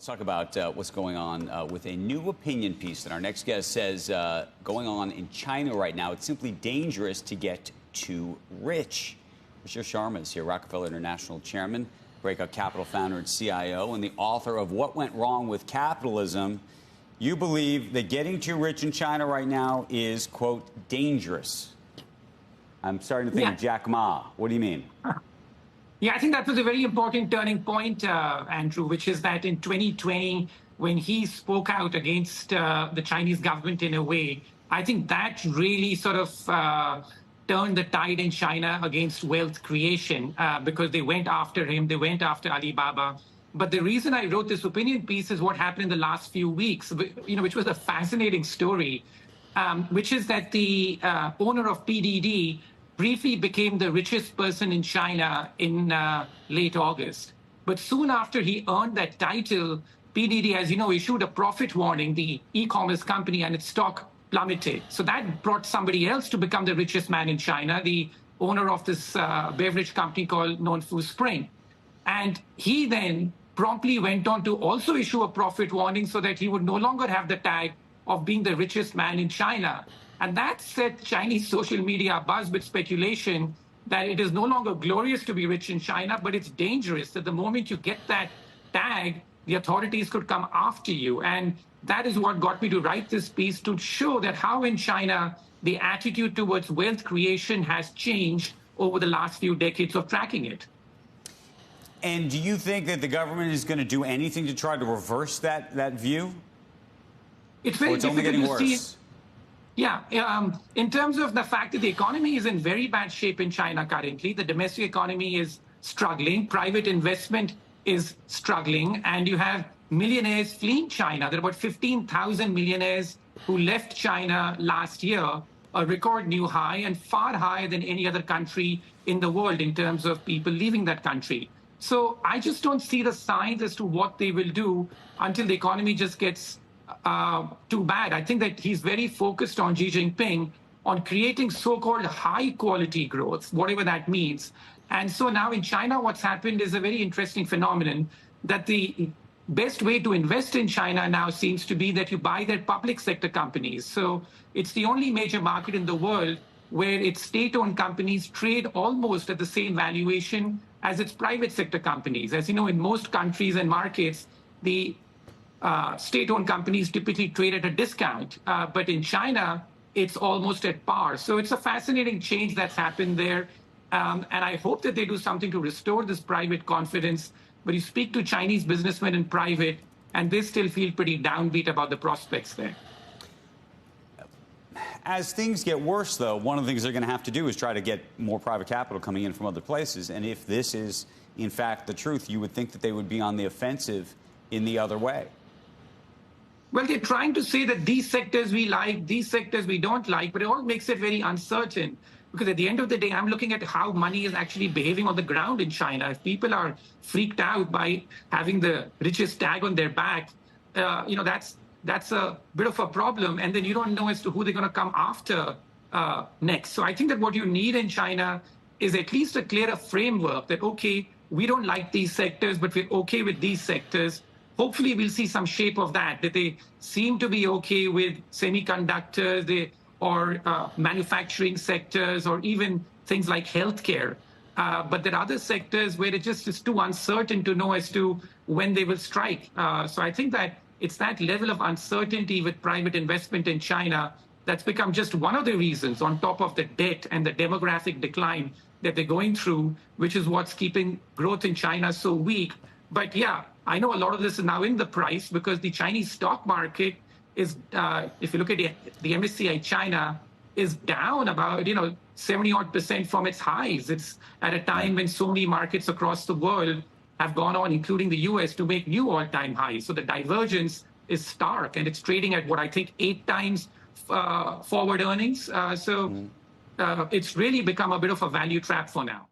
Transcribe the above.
Let's talk about what's going on with a new opinion piece that our next guest says going on in China right now. It's simply dangerous to get too rich. Ruchi Sharma is here, Rockefeller International chairman, Breakout Capital founder and CIO, and the author of What Went Wrong with Capitalism. You believe that getting too rich in China right now is, quote, dangerous. I'm starting to think of Jack Ma. What do you mean? Yeah, I think that was a very important turning point, Andrew, which is that in 2020, when he spoke out against the Chinese government in a way, I think that really sort of turned the tide in China against wealth creation because they went after him, they went after Alibaba. But the reason I wrote this opinion piece is what happened in the last few weeks, which was a fascinating story, which is that the owner of PDD briefly became the richest person in China in late August. But soon after he earned that title, PDD, as you know, issued a profit warning, the e-commerce company, and its stock plummeted. So that brought somebody else to become the richest man in China, the owner of this beverage company called Non-Fu Spring. And he then promptly went on to also issue a profit warning so that he would no longer have the tag of being the richest man in China. And that set Chinese social media abuzz with speculation that it is no longer glorious to be rich in China, but it's dangerous that the moment you get that tag, the authorities could come after you. And that is what got me to write this piece, to show that how in China the attitude towards wealth creation has changed over the last few decades of tracking it. And do you think that the government is going to do anything to try to reverse that view? It's very difficult only getting worse. Yeah, in terms of the fact that the economy is in very bad shape in China currently, the domestic economy is struggling, private investment is struggling, and you have millionaires fleeing China. There are about 15,000 millionaires who left China last year, a record new high and far higher than any other country in the world in terms of people leaving that country. So I just don't see the signs as to what they will do until the economy just gets too bad. I think that he's very focused on Xi Jinping on creating so-called high-quality growth, whatever that means. And so now in China, what's happened is a very interesting phenomenon that the best way to invest in China now seems to be that you buy their public sector companies. So it's the only major market in the world where its state-owned companies trade almost at the same valuation as its private sector companies. As you know, in most countries and markets, the state-owned companies typically trade at a discount, but in China, it's almost at par. So it's a fascinating change that's happened there, and I hope that they do something to restore this private confidence. But you speak to Chinese businessmen in private, and they still feel pretty downbeat about the prospects there. As things get worse, though, one of the things they're going to have to do is try to get more private capital coming in from other places. And if this is, in fact, the truth, you would think that they would be on the offensive in the other way. Well, they're trying to say that these sectors we like, these sectors we don't like, but it all makes it very uncertain. Because at the end of the day, I'm looking at how money is actually behaving on the ground in China. If people are freaked out by having the richest tag on their back, that's a bit of a problem. And then you don't know as to who they're going to come after next. So I think that what you need in China is at least a clearer framework that, okay, we don't like these sectors, but we're okay with these sectors. Hopefully, we'll see some shape of that they seem to be okay with semiconductors or manufacturing sectors or even things like healthcare. But there are other sectors where it just is too uncertain to know as to when they will strike. So I think that it's that level of uncertainty with private investment in China that's become just one of the reasons, on top of the debt and the demographic decline that they're going through, which is what's keeping growth in China so weak. But yeah, I know a lot of this is now in the price because the Chinese stock market is, if you look at the MSCI China, is down about 70-odd% from its highs. It's at a time when so many markets across the world have gone on, including the US, to make new all-time highs. So the divergence is stark, and it's trading at what I think 8 times forward earnings. It's really become a bit of a value trap for now.